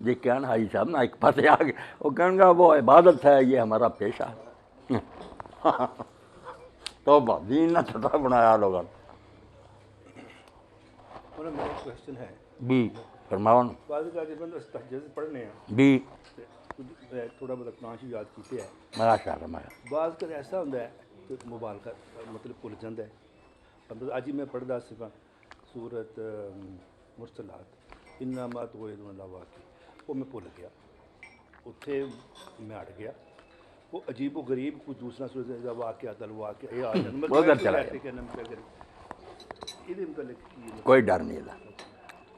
जी कहन हाई साहब ना एक पास आ गए वो कहना वो इबादत है, ये हमारा पेशा है। तो दीन ने छठा बनाया लोगों ने। मेरा एक क्वेश्चन है भी फरमाओ बाद जैसे पढ़ने हैं भी थोड़ा बहुत कुरान शरीफ याद कीते है माशाअल्लाह। बाज़ कर ऐसा होंदा है कि मुबालगा मतलब भुल जाता है। मतलब अज ही मैं पढ़दा सीगा सूरत मुरसलात इन्नमा तुअदून लवाक़ी, वो मैं भुल गया, उत्थे मैं अट गया। वो अजीब व गरीब कोई दूसरा सूरत का वाक़या तल वाक़या ये आ जाता उधर चला कोई डर नहीं था।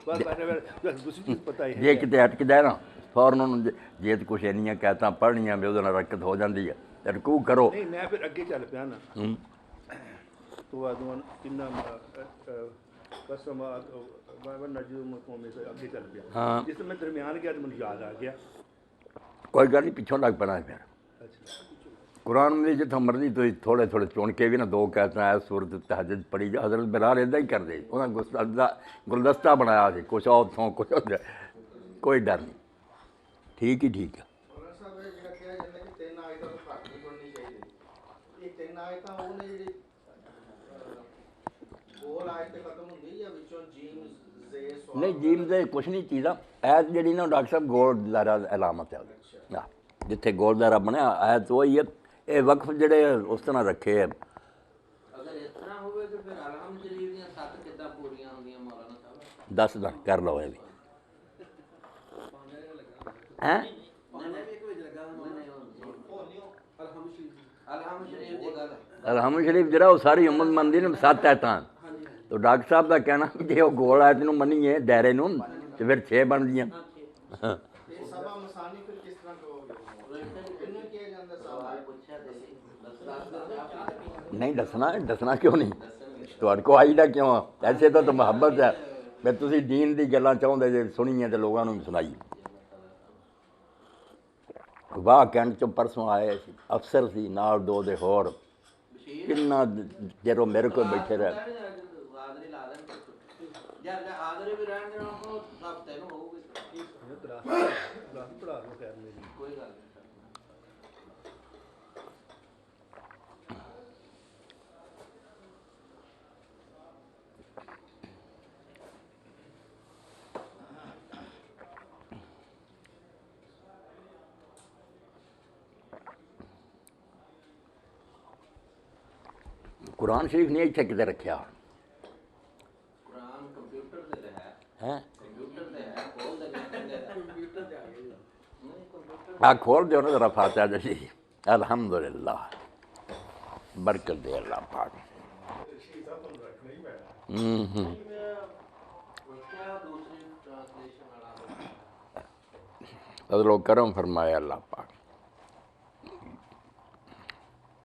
दूसरी चीज़ पता है जे किते अटकदा है ना फौरन उन्होंने जे तो कुछ इन्नियां कहता पढ़नियां भी उहदे नाल हरकत हो जाती है, रकू करो। नहीं मैं फिर अगे चल पिया ना तो इन्ना कसम अगे चल पिया। हाँ जिस मैं दरम्यान गया तो मुझे याद आ गया। कोई गल नहीं, पिछों लग पैना फिर कुरान में जितना मर्जी तो थोड़े थोड़े चुन के भी ना दो कहता है सूरत तहज्जुद पढ़ी जा। हज़रत बिलाल इदा ही करते, उन्हें गुलदस्ता बनाया सी, कुछ उतों कुछ उधर, कोई डर नहीं। ठीक ही ठीक है। नहीं जीम से कुछ नहीं चीज़ा ऐत जी ना डॉक्टर साहब गोल दायरा अलामत है जिथे गोल दायरा बनया ऐत वही है। ये वक्फ जड़े उस तरह रखे है। दस कर लो ये भी हैं अलहम शरीफ जरा वो सारी उम्मत मनती ने 7 ऐतां। तो डॉक्टर साहब का कहना भी जे गोल आयत नूं मनीए दायरे नूं तो फिर 6 बन दियां। नहीं दसना, दसना क्यों नहीं, तुहाडे को आई दा क्यों? ऐसे तो मुहब्बत है मैं तुसीं दीन दी गल्लां चाहुंदे जे सुनीए तो लोगों नूं सुनाई। वाह कैंट चों परसों आए अफसर सी नाल 2 दे होर किन्ना देरों मेरे को बैठे रहे। कुरान शरीफ नहीं इत्थे किते रखिया है। आ खोल दो ना जरा फातिहा जी। अल्हम्दुलिल्लाह बरकत दे अल्लाह पाक। फजलो करम फरमाया अल्लाह पाक।